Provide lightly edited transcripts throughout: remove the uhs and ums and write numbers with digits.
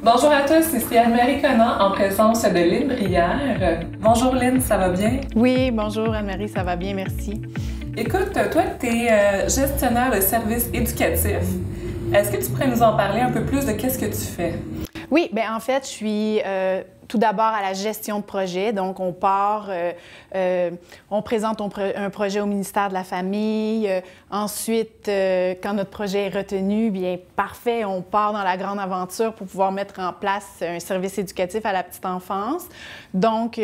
Bonjour à tous, ici Anne-Marie Conan en présence de Lynne Brière. Bonjour Lynne, ça va bien? Oui, bonjour Anne-Marie, ça va bien, merci. Écoute, toi, tu es gestionnaire de services éducatifs. Est-ce que tu pourrais nous en parler un peu plus de qu'est-ce que tu fais? Oui, bien en fait, je suis tout d'abord à la gestion de projet. Donc, on part, on présente un projet au ministère de la Famille. Ensuite, quand notre projet est retenu, bien parfait, on part dans la grande aventure pour pouvoir mettre en place un service éducatif à la petite enfance. Donc,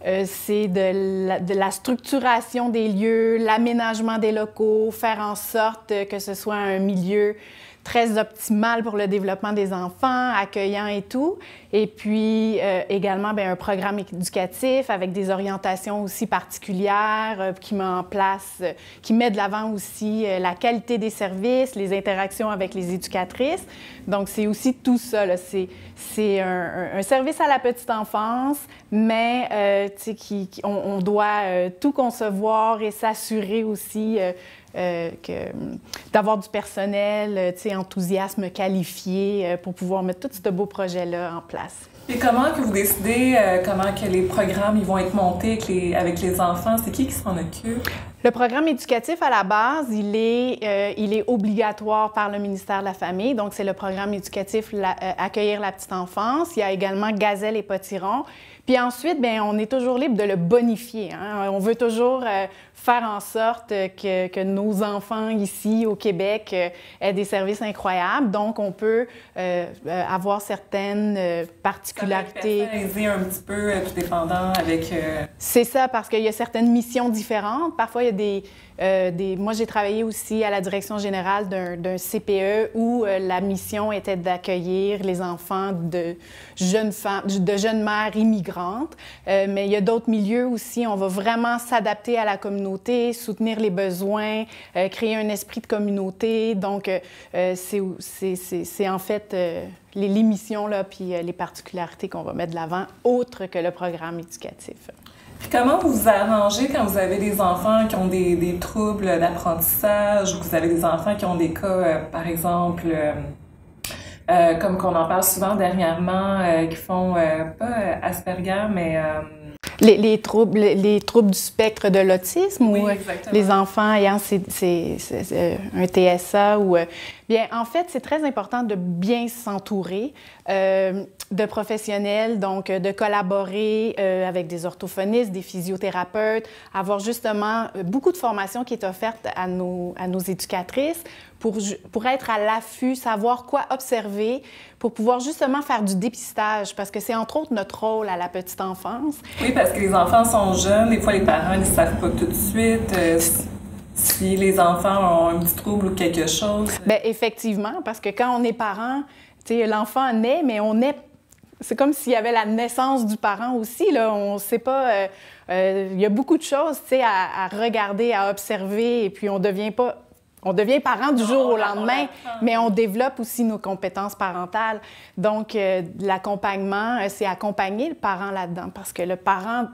c'est de la structuration des lieux, l'aménagement des locaux, faire en sorte que ce soit un milieu très optimal pour le développement des enfants, accueillant et tout. Et puis également bien, un programme éducatif avec des orientations aussi particulières qui met en place, qui met de l'avant aussi la qualité des services, les interactions avec les éducatrices. Donc c'est aussi tout ça, là. C'est un service à la petite enfance, mais on doit tout concevoir et s'assurer aussi d'avoir du personnel, enthousiasme qualifié pour pouvoir mettre tout ce beau projet-là en place. Et comment que vous décidez comment que les programmes ils vont être montés avec les enfants? C'est qui s'en occupe? Le programme éducatif, à la base, il est obligatoire par le ministère de la Famille. Donc, c'est le programme éducatif Accueillir la petite enfance. Il y a également Gazelle et Potiron. Puis ensuite, bien, on est toujours libre de le bonifier. Hein? On veut toujours faire en sorte que nos enfants ici, au Québec, aient des services incroyables. Donc, on peut avoir certaines particularités. Ça va être personnalisé un petit peu, tout dépendant avec... C'est ça, parce qu'il y a certaines missions différentes. Parfois, il y a moi, j'ai travaillé aussi à la direction générale d'un CPE où la mission était d'accueillir les enfants de jeunes mères immigrantes. Mais il y a d'autres milieux aussi. On va vraiment s'adapter à la communauté, soutenir les besoins, créer un esprit de communauté. Donc, c'est en fait les missions là, puis les particularités qu'on va mettre de l'avant, autres que le programme éducatif. Puis comment vous vous arrangez quand vous avez des enfants qui ont des troubles d'apprentissage ou que vous avez des enfants qui ont des cas, par exemple, comme qu'on en parle souvent dernièrement, qui font pas Asperger, mais... Les troubles du spectre de l'autisme oui, ou exactement. Les enfants ayant un TSA ou... Bien, en fait, c'est très important de bien s'entourer de professionnels, donc de collaborer avec des orthophonistes, des physiothérapeutes, avoir justement beaucoup de formation qui est offerte à nos éducatrices pour être à l'affût, savoir quoi observer, pour pouvoir justement faire du dépistage, parce que c'est entre autres notre rôle à la petite enfance. Oui, parce que les enfants sont jeunes, des fois les parents ne savent pas tout de suite. Si les enfants ont un petit trouble ou quelque chose. Bien, effectivement, parce que quand on est parent, tu sais, l'enfant naît, mais on est... C'est comme s'il y avait la naissance du parent aussi, là. On ne sait pas... il y a beaucoup de choses, tu sais, à regarder, à observer, et puis on devient parent du jour au lendemain, mais on développe aussi nos compétences parentales. Donc, l'accompagnement, c'est accompagner le parent là-dedans, parce que le parent...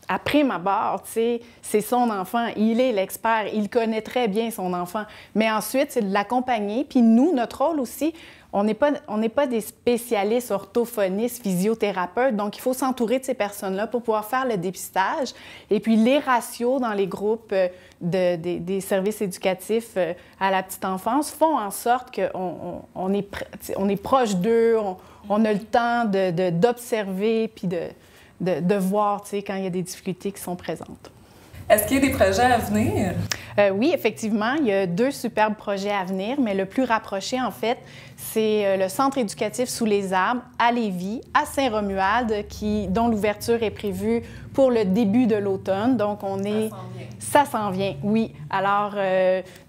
À prime abord, tu sais, c'est son enfant, il est l'expert, il connaît très bien son enfant. Mais ensuite, c'est de l'accompagner. Puis nous, notre rôle aussi, on n'est pas des spécialistes orthophonistes, physiothérapeutes, donc il faut s'entourer de ces personnes-là pour pouvoir faire le dépistage. Et puis les ratios dans les groupes des services éducatifs à la petite enfance font en sorte qu'on est proche d'eux, on a le temps d'observer puis de voir, tu sais, quand il y a des difficultés qui sont présentes. Est-ce qu'il y a des projets à venir? Oui, effectivement, il y a 2 superbes projets à venir, mais le plus rapproché, en fait, c'est le Centre éducatif Sous les arbres à Lévis, à Saint-Romuald, dont l'ouverture est prévue pour le début de l'automne. Donc, Ça s'en vient, oui. Alors,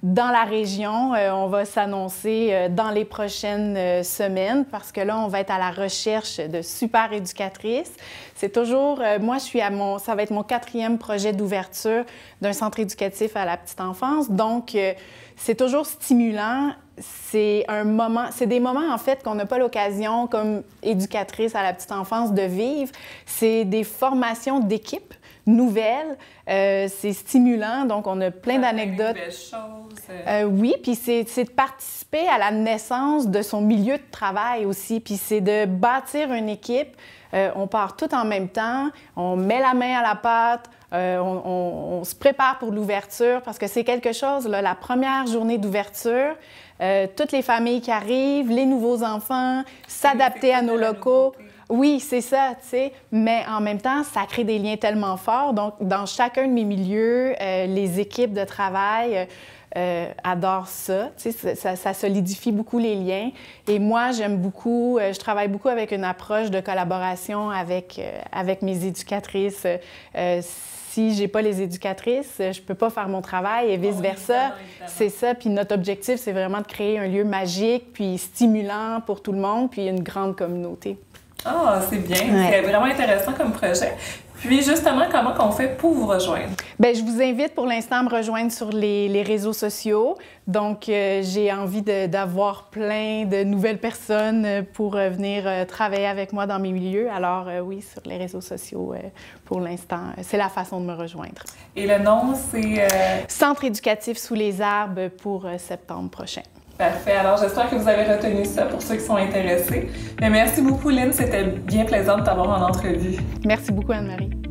dans la région, on va s'annoncer dans les prochaines semaines parce que là, on va être à la recherche de super éducatrices. C'est toujours... moi, ça va être mon 4e projet d'ouverture d'un centre éducatif à la petite enfance. Donc, c'est toujours stimulant. C'est des moments, en fait, qu'on n'a pas l'occasion, comme éducatrice à la petite enfance, de vivre. C'est des formations d'équipe. nouvelle. C'est stimulant, donc on a plein d'anecdotes. Oui, puis c'est de participer à la naissance de son milieu de travail aussi, puis c'est de bâtir une équipe. On part tout en même temps, on met la main à la pâte, on se prépare pour l'ouverture parce que c'est quelque chose, là, la première journée d'ouverture, toutes les familles qui arrivent, les nouveaux enfants, s'adapter à nos locaux. Oui, c'est ça, tu sais, mais en même temps, ça crée des liens tellement forts. Donc, dans chacun de mes milieux, les équipes de travail adorent ça, tu sais, ça solidifie beaucoup les liens. Et moi, j'aime beaucoup, je travaille beaucoup avec une approche de collaboration avec mes éducatrices. Si j'ai pas les éducatrices, je peux pas faire mon travail et vice-versa. C'est ça. Puis notre objectif, c'est vraiment de créer un lieu magique, puis stimulant pour tout le monde, puis une grande communauté. Ah, c'est bien. Ouais. C'est vraiment intéressant comme projet. Puis justement, comment on fait pour vous rejoindre? Bien, je vous invite pour l'instant à me rejoindre sur les réseaux sociaux. Donc, j'ai envie d'avoir plein de nouvelles personnes pour venir travailler avec moi dans mes milieux. Alors, oui, sur les réseaux sociaux, pour l'instant, c'est la façon de me rejoindre. Et le nom, c'est... Centre éducatif sous les arbres pour septembre prochain. Parfait. Alors, j'espère que vous avez retenu ça pour ceux qui sont intéressés. Mais merci beaucoup, Lynn. C'était bien plaisant de t'avoir en entrevue. Merci beaucoup, Anne-Marie.